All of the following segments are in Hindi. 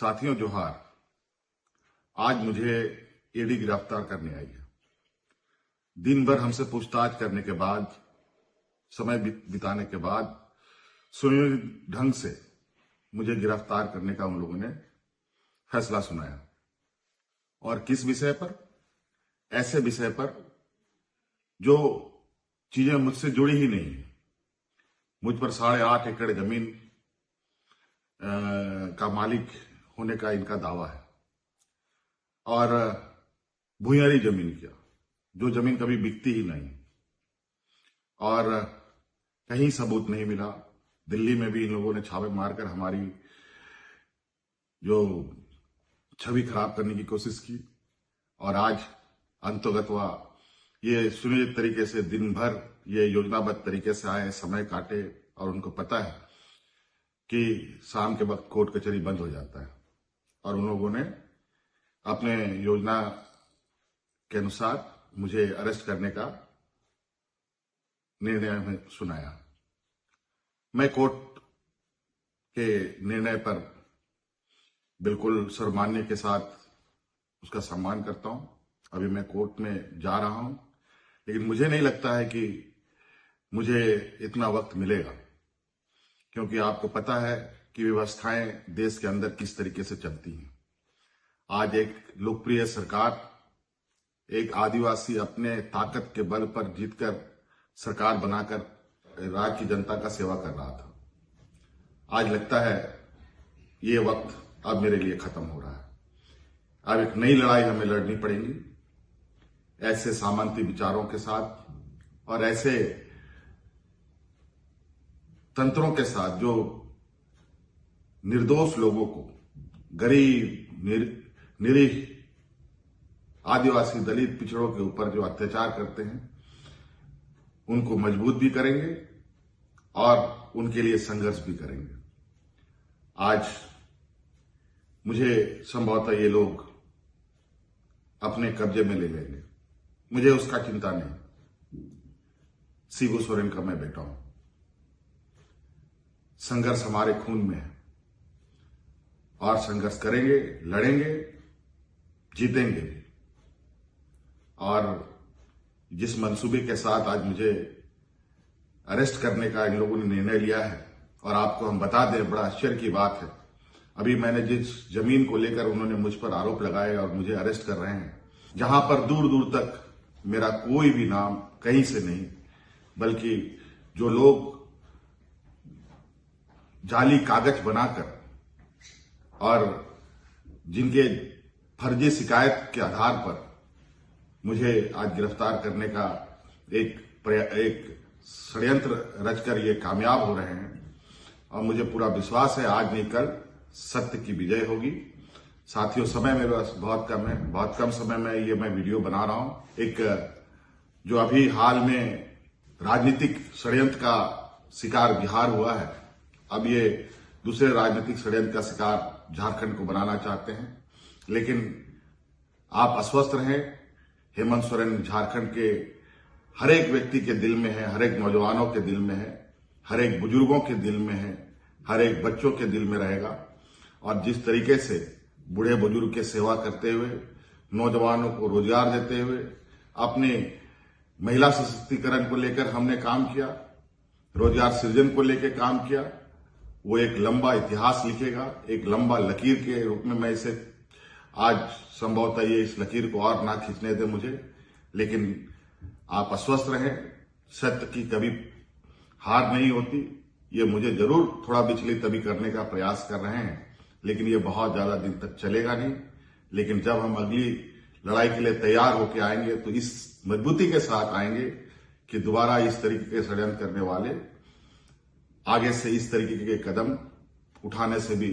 साथियों जोहार। आज मुझे ईडी गिरफ्तार करने आई है। दिन भर हमसे पूछताछ करने के बाद, समय बिताने के बाद सुनियोजित ढंग से मुझे गिरफ्तार करने का उन लोगों ने फैसला सुनाया। और किस विषय पर? ऐसे विषय पर जो चीजें मुझसे जुड़ी ही नहीं है। मुझ पर 8.5 एकड़ जमीन का मालिक होने का इनका दावा है और भूयारी जमीन किया, जो जमीन कभी बिकती ही नहीं और कहीं सबूत नहीं मिला। दिल्ली में भी इन लोगों ने छापे मारकर हमारी जो छवि खराब करने की कोशिश की और आज अंतोगत्वा ये सुनियोजित तरीके से दिन भर ये योजनाबद्ध तरीके से आए, समय काटे और उनको पता है कि शाम के वक्त कोर्ट कचहरी बंद हो जाता है और उन लोगों ने अपने योजना के अनुसार मुझे अरेस्ट करने का निर्णय हमें सुनाया। मैं कोर्ट के निर्णय पर बिल्कुल सर्वमान्य के साथ उसका सम्मान करता हूं। अभी मैं कोर्ट में जा रहा हूं, लेकिन मुझे नहीं लगता है कि मुझे इतना वक्त मिलेगा, क्योंकि आपको पता है कि व्यवस्थाएं देश के अंदर किस तरीके से चलती हैं। आज एक लोकप्रिय सरकार, एक आदिवासी अपने ताकत के बल पर जीतकर सरकार बनाकर राज्य की जनता का सेवा कर रहा था। आज लगता है ये वक्त अब मेरे लिए खत्म हो रहा है। अब एक नई लड़ाई हमें लड़नी पड़ेगी, ऐसे सामंती विचारों के साथ और ऐसे तंत्रों के साथ जो निर्दोष लोगों को, गरीब, निरीह, आदिवासी, दलित, पिछड़ों के ऊपर जो अत्याचार करते हैं, उनको मजबूत भी करेंगे और उनके लिए संघर्ष भी करेंगे। आज मुझे संभवतः ये लोग अपने कब्जे में ले लेंगे, मुझे उसका चिंता नहीं। शिबू सोरेन का मैं बेटा हूं। संघर्ष हमारे खून में है और संघर्ष करेंगे, लड़ेंगे, जीतेंगे भी। और जिस मंसूबे के साथ आज मुझे अरेस्ट करने का इन लोगों ने निर्णय लिया है, और आपको हम बता दें, बड़ा आश्चर्य की बात है, अभी मैंने जिस जमीन को लेकर उन्होंने मुझ पर आरोप लगाए और मुझे अरेस्ट कर रहे हैं, जहां पर दूर दूर तक मेरा कोई भी नाम कहीं से नहीं, बल्कि जो लोग जाली कागज बनाकर और जिनके फर्जी शिकायत के आधार पर मुझे आज गिरफ्तार करने का एक षड्यंत्र रचकर ये कामयाब हो रहे हैं। और मुझे पूरा विश्वास है आज नहीं कल सत्य की विजय होगी। साथियों, समय मेरे पास बहुत कम है, बहुत कम समय में ये मैं वीडियो बना रहा हूं। एक जो अभी हाल में राजनीतिक षड्यंत्र का शिकार बिहार हुआ है, अब ये दूसरे राजनीतिक षड्यंत्र का शिकार झारखंड को बनाना चाहते हैं। लेकिन आप अस्वस्थ रहें। हेमंत सोरेन झारखंड के हर एक व्यक्ति के दिल में है, हर एक नौजवानों के दिल में है, हर एक बुजुर्गों के दिल में है, हर एक बच्चों के दिल में रहेगा। और जिस तरीके से बूढ़े बुजुर्ग की सेवा करते हुए, नौजवानों को रोजगार देते हुए, अपने महिला सशक्तिकरण को लेकर हमने काम किया, रोजगार सृजन को लेकर काम किया, वो एक लंबा इतिहास लिखेगा। एक लंबा लकीर के रूप में मैं इसे आज संभवतः ये इस लकीर को और ना खींचने दे मुझे। लेकिन आप अस्वस्थ रहें, सत्य की कभी हार नहीं होती। ये मुझे जरूर थोड़ा विचलित अभी करने का प्रयास कर रहे हैं, लेकिन ये बहुत ज्यादा दिन तक चलेगा नहीं। लेकिन जब हम अगली लड़ाई के लिए तैयार होकर आएंगे तो इस मजबूती के साथ आएंगे कि दोबारा इस तरीके के षड्यंत्र करने वाले आगे से इस तरीके के कदम उठाने से भी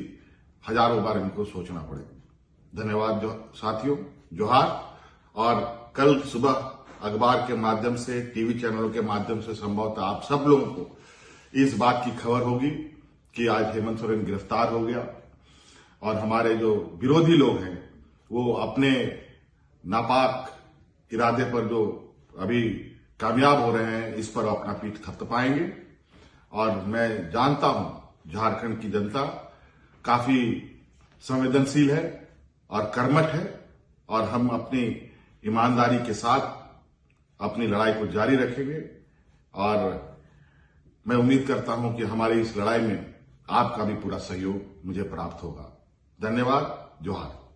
हजारों बार इनको सोचना पड़ेगा। धन्यवाद साथियों, जोहार। और कल सुबह अखबार के माध्यम से, टीवी चैनलों के माध्यम से संभवतः आप सब लोगों को इस बात की खबर होगी कि आज हेमंत सोरेन गिरफ्तार हो गया और हमारे जो विरोधी लोग हैं वो अपने नापाक इरादे पर जो अभी कामयाब हो रहे हैं, इस पर अपना पीठ थपथपाएंगे। और मैं जानता हूं झारखंड की जनता काफी संवेदनशील है और कर्मठ है और हम अपनी ईमानदारी के साथ अपनी लड़ाई को जारी रखेंगे और मैं उम्मीद करता हूं कि हमारी इस लड़ाई में आपका भी पूरा सहयोग मुझे प्राप्त होगा। धन्यवाद। जोहार।